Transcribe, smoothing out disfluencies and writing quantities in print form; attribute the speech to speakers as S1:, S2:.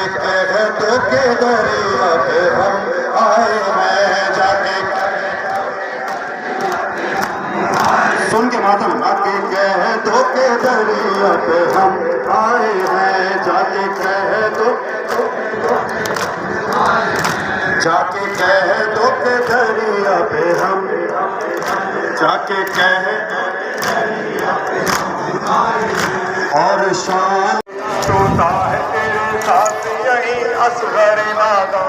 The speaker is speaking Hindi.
S1: जाके कह दो के दरिया पे हम आए हैं, जाके सुन के मातम, जाके कह दो के दरिया पे हम आए हैं, जाके कह दो, जाके कह दो के दरिया पे हम, जाके कह और शान
S2: छोटा है तेरे साथ यही असगर नादा